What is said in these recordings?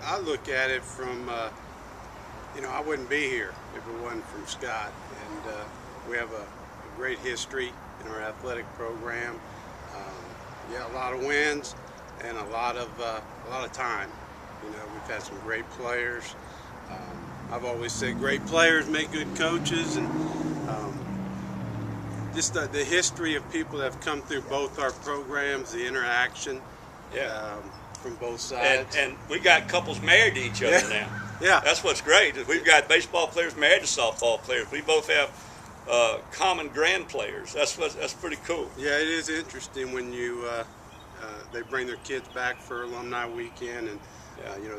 I look at it from, I wouldn't be here if it wasn't from Scott. And we have a great history in our athletic program. Yeah, a lot of wins and a lot of time. We've had some great players. I've always said great players make good coaches, and just the history of people that have come through both our programs, the interaction. Yeah. From both sides. And we got couples married to each other now. Yeah. That's what's great. Is we've got baseball players married to softball players. We both have common grand players. That's pretty cool. Yeah, it is interesting when they bring their kids back for alumni weekend, and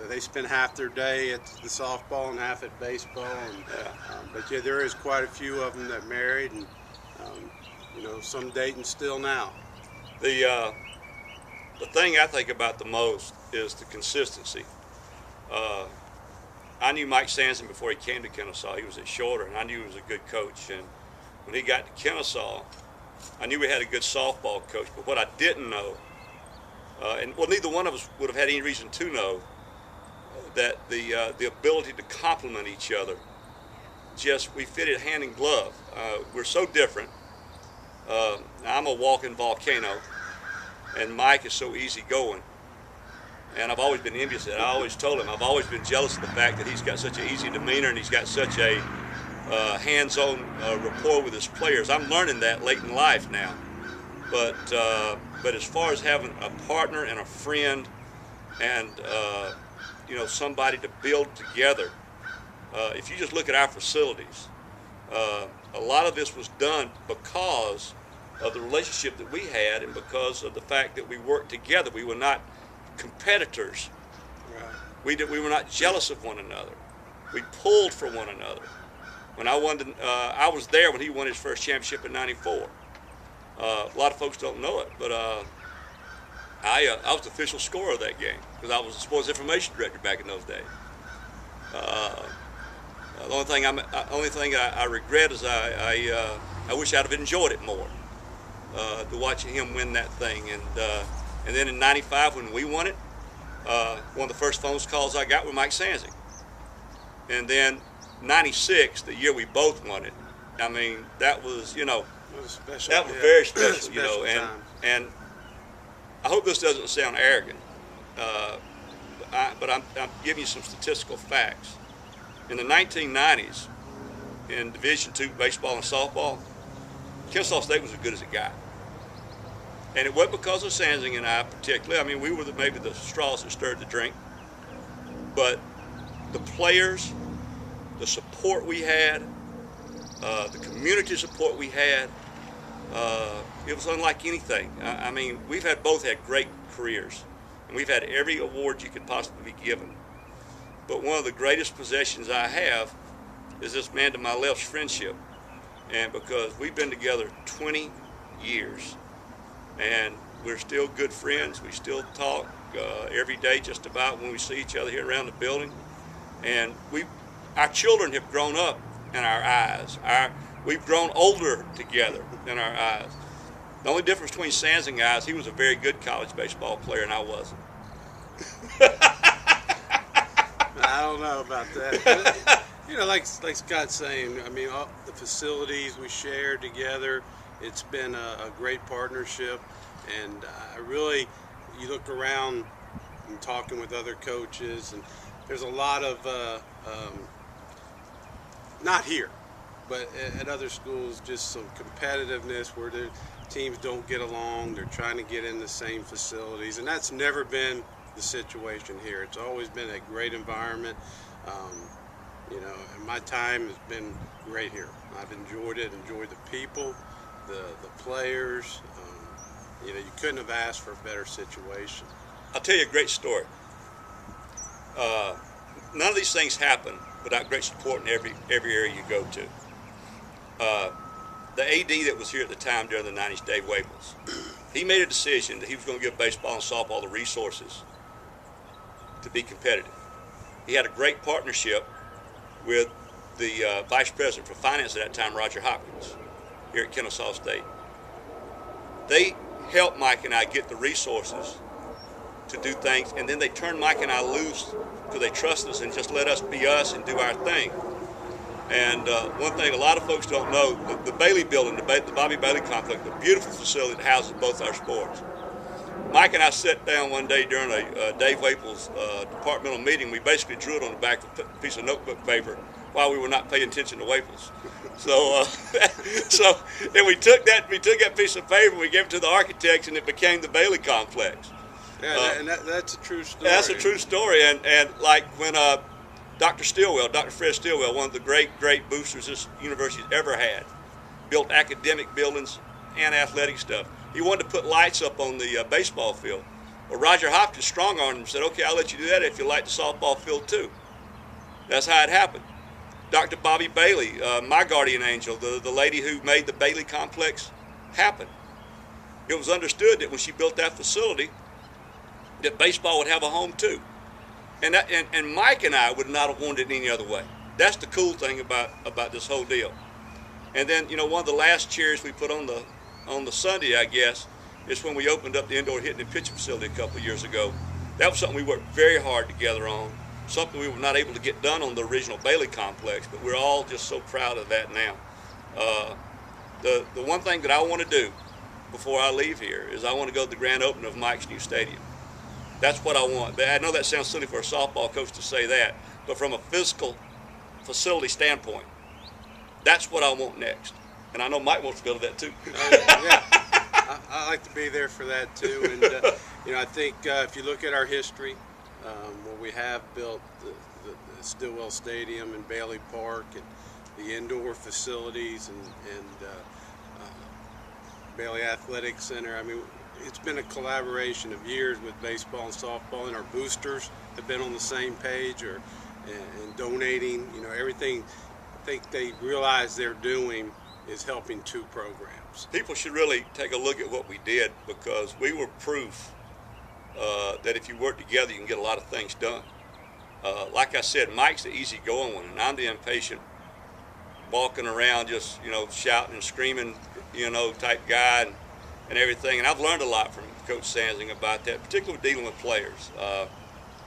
they spend half their day at the softball and half at baseball. And, but yeah, there is quite a few of them that married, and some dating still now. The thing I think about the most is the consistency. I knew Mike Sansing before he came to Kennesaw. He was at Shorter, and I knew he was a good coach. And when he got to Kennesaw, I knew we had a good softball coach. But what I didn't know, neither one of us would have had any reason to know, that the ability to complement each other, we fitted hand in glove. We're so different. I'm a walking volcano, and Mike is so easygoing. And I've always been envious of that. I always told him, I've always been jealous of the fact that he's got such an easy demeanor and he's got such a hands-on rapport with his players. I'm learning that late in life now. But as far as having a partner and a friend and somebody to build together, if you just look at our facilities, a lot of this was done because of the relationship that we had and because of the fact that we worked together. We were not competitors. Right. We were not jealous of one another. We pulled for one another. When I was there when he won his first championship in '94. A lot of folks don't know it, but I was the official scorer of that game because I was the sports information director back in those days. The only thing I regret is I wish I'd have enjoyed it more, to watching him win that thing. And then in '95 when we won it, one of the first phone calls I got was Mike Sansing. And then '96, the year we both won it, I mean, that was, It was special. that was very special, Special time. and I hope this doesn't sound arrogant, but I'm giving you some statistical facts. In the 1990s, in Division II baseball and softball, Kennesaw State was as good as it got. And it wasn't because of Sansing and I particularly. I mean, we were maybe the straws that stirred the drink. But the players, the support we had, the community support we had, it was unlike anything. I mean, we've both had great careers, and we've had every award you could possibly be given. But one of the greatest possessions I have is this man to my left's friendship. And because we've been together 20 years, and we're still good friends. We still talk every day just about when we see each other here around the building. And our children have grown up in our eyes. We've grown older together in our eyes. The only difference between Sansing and I is he was a very good college baseball player and I wasn't. I don't know about that. But, like Scott's saying, I mean, all the facilities we share together, it's been a great partnership. And you look around and talking with other coaches, and there's a lot of, not here, but at other schools, just some competitiveness where the teams don't get along. They're trying to get in the same facilities, and that's never been the situation here. It's always been a great environment, and my time has been great here. I've enjoyed it, enjoyed the people, the players. You couldn't have asked for a better situation. I'll tell you a great story. None of these things happen without great support in every area you go to. The AD that was here at the time during the '90s, Dave Waples, he made a decision that he was going to give baseball and softball the resources to be competitive. He had a great partnership with the vice president for finance at that time, Roger Hopkins, here at Kennesaw State. They helped Mike and I get the resources to do things, and then they turned Mike and I loose because they trusted us and just let us be us and do our thing. And one thing a lot of folks don't know, the Bailey building, the Bobby Bailey complex, a beautiful facility that houses both our sports. Mike and I sat down one day during a Dave Waples departmental meeting. We basically drew it on the back of a piece of notebook paper while we were not paying attention to Waples. So and we took that piece of paper, we gave it to the architects, and it became the Bailey complex. Yeah, and that's a true story. That's a true story. And like when Dr. Fred Stilwell, one of the great boosters this university's ever had, built academic buildings and athletic stuff. He wanted to put lights up on the baseball field. Well, Roger Hopkins strong-armed him and said, okay, I'll let you do that if you light the softball field too. That's how it happened. Dr. Bobby Bailey, my guardian angel, the lady who made the Bailey complex happen. It was understood that when she built that facility, that baseball would have a home too. And Mike and I would not have wanted it any other way. That's the cool thing about this whole deal. And then, one of the last cherries we put on the Sunday, I guess, is when we opened up the indoor hitting and pitching facility a couple of years ago. That was something we worked very hard together on, something we were not able to get done on the original Bailey complex, but we're all just so proud of that now. The one thing that I want to do before I leave here is I want to go to the grand opening of Mike's new stadium. That's what I want. I know that sounds silly for a softball coach to say that, but from a physical facility standpoint, that's what I want next. And I know Mike wants to go to that too. Yeah, I like to be there for that too. And I think if you look at our history, where we have built the Stilwell Stadium and Bailey Park and the indoor facilities and Bailey Athletic Center. I mean, it's been a collaboration of years with baseball and softball, and our boosters have been on the same page and donating. Everything I think they realize they're doing is helping two programs. People should really take a look at what we did, because we were proof that if you work together, you can get a lot of things done. Like I said, Mike's the easygoing one, and I'm the impatient, walking around just shouting and screaming, type guy and everything. And I've learned a lot from Coach Sansing about that, particularly dealing with players.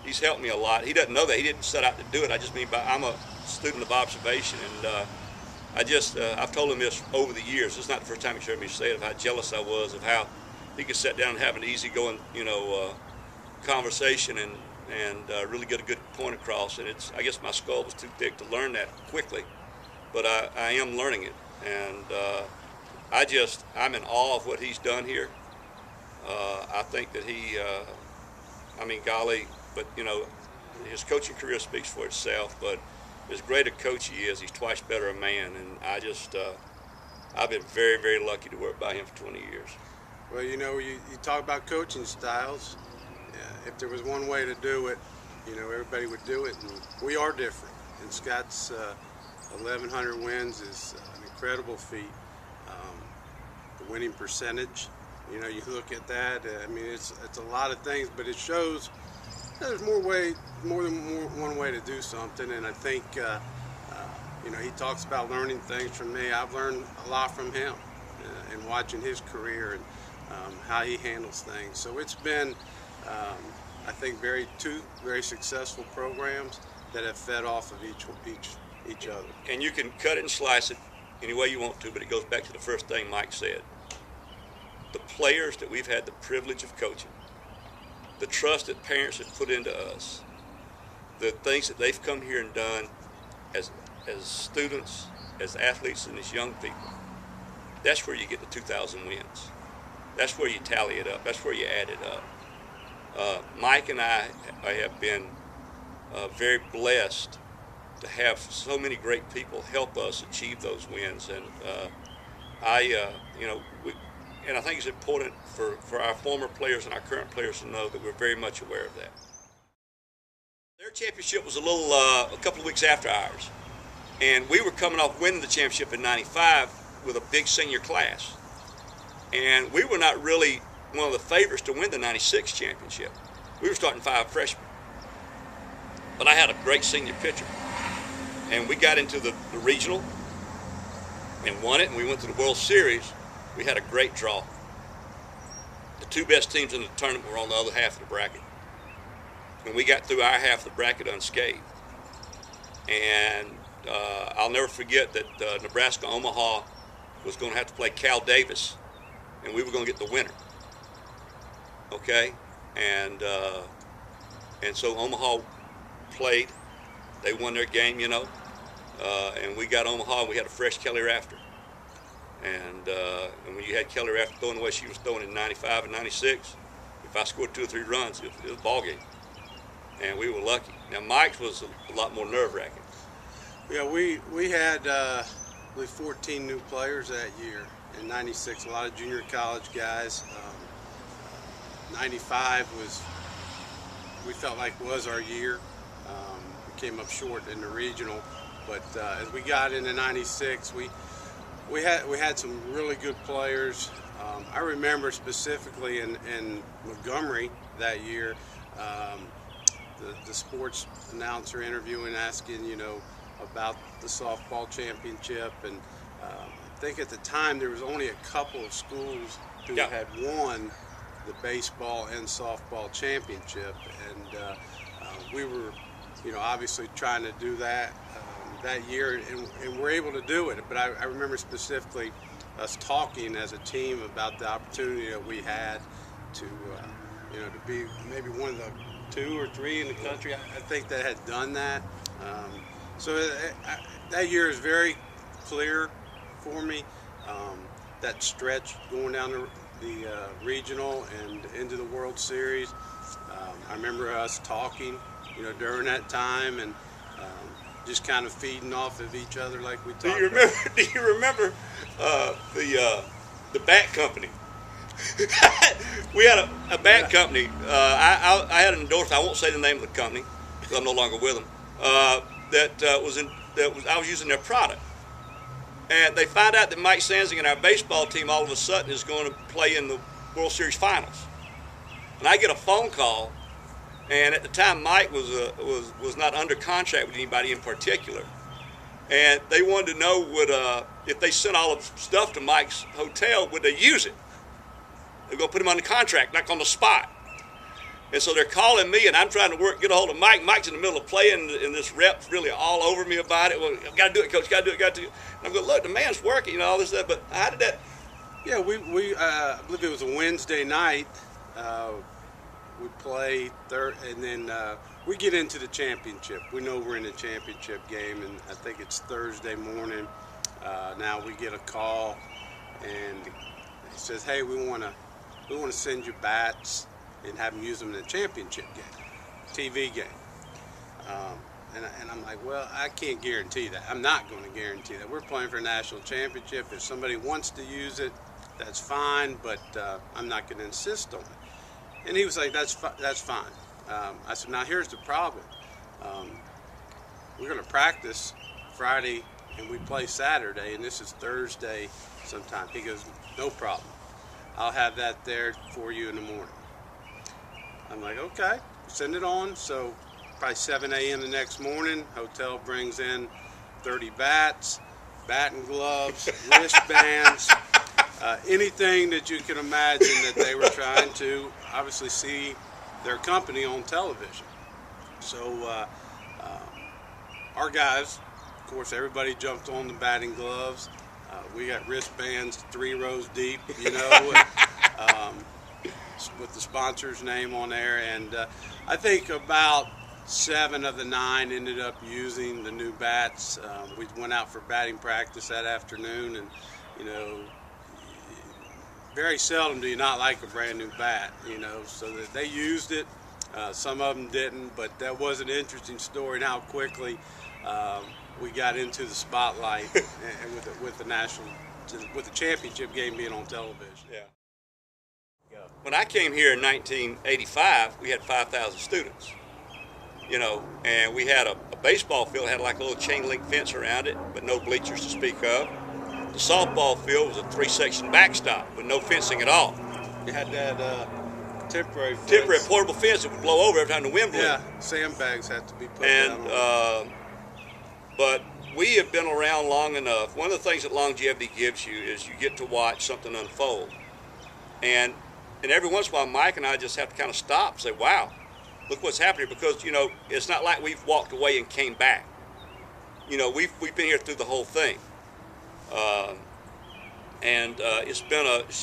He's helped me a lot. He doesn't know that. He didn't set out to do it. I just mean I'm a student of observation, and I've told him this over the years. It's not the first time he's heard me say it, of how jealous I was of how he could sit down and have an easygoing, conversation and really get a good point across. And I guess my skull was too thick to learn that quickly, but I am learning it, and I'm in awe of what he's done here. I think that golly, but his coaching career speaks for itself. But as great a coach he is, he's twice better a man, and I've been very, very lucky to work by him for 20 years. Well, you talk about coaching styles. If there was one way to do it, everybody would do it, and we are different. And Scott's 1,100 wins is an incredible feat. The winning percentage, you look at that. I mean, it's a lot of things, but it shows there's more than one way to do something. And I think he talks about learning things from me. I've learned a lot from him and watching his career and how he handles things. So it's been, I think, two very successful programs that have fed off of each other. And you can cut it and slice it any way you want to, but it goes back to the first thing Mike said. The players that we've had the privilege of coaching, the trust that parents have put into us, the things that they've come here and done as students, as athletes, and as young people, that's where you get the 2,000 wins. That's where you tally it up. That's where you add it up. Mike and I have been very blessed to have so many great people help us achieve those wins, and and I think it's important for our former players and our current players to know that we're very much aware of that. Their championship was a couple of weeks after ours, and we were coming off winning the championship in '95 with a big senior class, and we were not really one of the favorites to win the '96 championship. We were starting 5 freshmen, but I had a great senior pitcher, and we got into the regional and won it, and we went to the World Series. We had a great draw. The 2 best teams in the tournament were on the other half of the bracket. and we got through our half of the bracket unscathed. And I'll never forget that Nebraska-Omaha was going to have to play Cal Davis, and we were going to get the winner. Okay, and so Omaha played. They won their game, you know, and we got Omaha, and we had a fresh Kelly Rafter. And when you had Kelly Rafter throwing the way she was throwing in 95 and 96, if I scored 2 or 3 runs, it was a ball game. And we were lucky. Now Mike's was a lot more nerve-wracking. Yeah, we had I believe 14 new players that year in 96. A lot of junior college guys. 95 we felt like was our year. We came up short in the regional, but as we got into 96, we had some really good players. I remember specifically in Montgomery that year, the sports announcer interviewing, asking, you know, about the softball championship, and I think at the time there was only a couple of schools who had won the baseball and softball championship, and we were, you know, obviously trying to do that that year, and we're able to do it. But I remember specifically us talking as a team about the opportunity that we had to, you know, to be maybe one of the 2 or 3 in the country, I think, that had done that. So that year is very clear for me. That stretch going down the regional and into the World Series. I remember us talking, you know, during that time, and just kind of feeding off of each other like we talked about. Do you remember the bat company? We had a bat company. I had an endorsement. I won't say the name of the company because I'm no longer with them. I was using their product, and they find out that Mike Sansing and our baseball team all of a sudden is going to play in the World Series Finals, and I get a phone call. And at the time, Mike was not under contract with anybody in particular, and they wanted to know if they sent all the stuff to Mike's hotel, would they use it? They're going to put him on the contract, like on the spot. And so they're calling me, and I'm trying to get a hold of Mike. Mike's in the middle of playing, and this rep's really all over me about it. Well, I've got to do it, coach. Got to do it. Got to do it. And I'm going, look, the man's working, you know, all this stuff. But how did that? Yeah, I believe it was a Wednesday night. We play third, and then we get into the championship. We know we're in the championship game, and I think it's Thursday morning. Now we get a call, and he says, "Hey, we want to send you bats and have them use them in the championship game, TV game." And I'm like, well, I can't guarantee that. I'm not going to guarantee that. We're playing for a national championship. If somebody wants to use it, that's fine, but I'm not going to insist on it. And he was like, that's fine. I said, now here's the problem. We're going to practice Friday and we play Saturday, and this is Thursday sometime. He goes, no problem. I'll have that there for you in the morning. I'm like, okay, send it on. So probably 7 a.m. the next morning, hotel brings in 30 bats, batting gloves, wristbands, anything that you can imagine that they were trying to obviously see their company on television. So our guys, of course, everybody jumped on the batting gloves. We got wristbands 3 rows deep, you know, with the sponsor's name on there. And I think about 7 of the 9 ended up using the new bats. We went out for batting practice that afternoon, and, you know, very seldom do you not like a brand new bat, you know, so that they used it. Some of them didn't, but that was an interesting story, and how quickly we got into the spotlight and with the championship game being on television. Yeah. When I came here in 1985, we had 5,000 students, you know, and we had a baseball field, had like a little chain link fence around it, but no bleachers to speak of. The softball field was a 3-section backstop with no fencing at all. You had that temporary portable fence that would blow over every time the wind blew. Yeah, sandbags had to be put down. But we have been around long enough. One of the things that longevity gives you is you get to watch something unfold. And every once in a while, Mike and I just have to kind of stop and say, wow, look what's happening, because, you know, it's not like we've walked away and came back. You know, we've been here through the whole thing. It's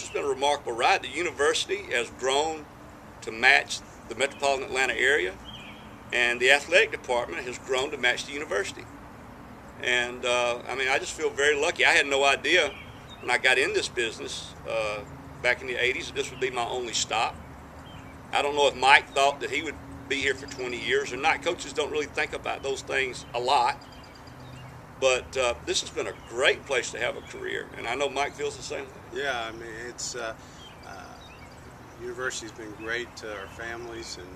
just been a remarkable ride. The university has grown to match the metropolitan Atlanta area, and the athletic department has grown to match the university. And I mean, I just feel very lucky. I had no idea when I got in this business back in the 80s that this would be my only stop. I don't know if Mike thought that he would be here for 20 years or not. Coaches don't really think about those things a lot. But this has been a great place to have a career, and I know Mike feels the same way. Yeah, I mean, it's university's been great to our families, and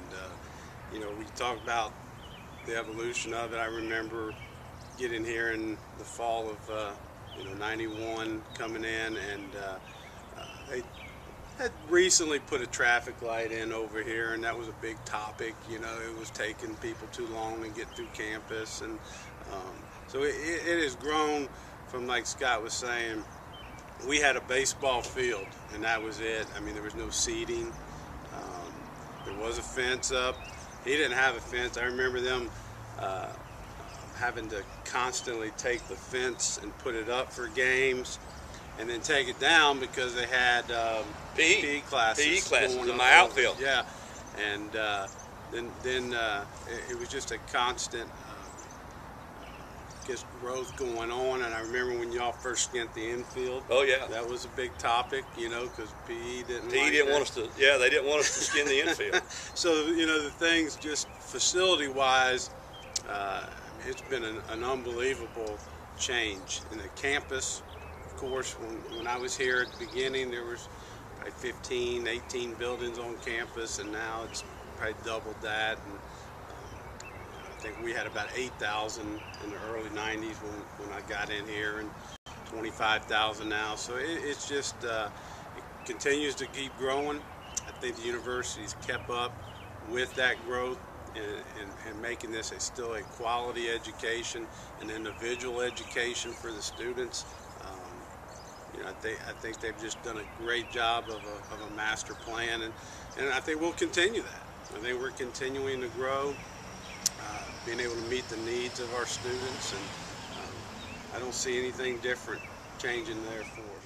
you know, we talk about the evolution of it. I remember getting here in the fall of '91, coming in, and they had recently put a traffic light in over here, and that was a big topic. You know, it was taking people too long to get through campus, and so it has grown from, like Scott was saying, we had a baseball field, and that was it. I mean, there was no seating. There was a fence up. He didn't have a fence. I remember them having to constantly take the fence and put it up for games, and then take it down because they had PE classes in my outfield. Yeah, and then it was just a constant growth going on. And I remember when y'all first skint the infield. Oh yeah, that was a big topic, you know, because PE didn't. PE didn't want us to. Yeah, they didn't want us to skin the infield. So you know, the things just facility-wise, it's been an unbelievable change in the campus. Of course, when I was here at the beginning, there was probably 15, 18 buildings on campus, and now it's probably doubled that. And I think we had about 8,000 in the early 90s when I got in here, and 25,000 now. So it's just, it continues to keep growing. I think the university's kept up with that growth and making this still a quality education, an individual education for the students. You know, I think they've just done a great job of a master plan, and I think we'll continue that. I think we're continuing to grow, being able to meet the needs of our students, and I don't see anything different changing there for us.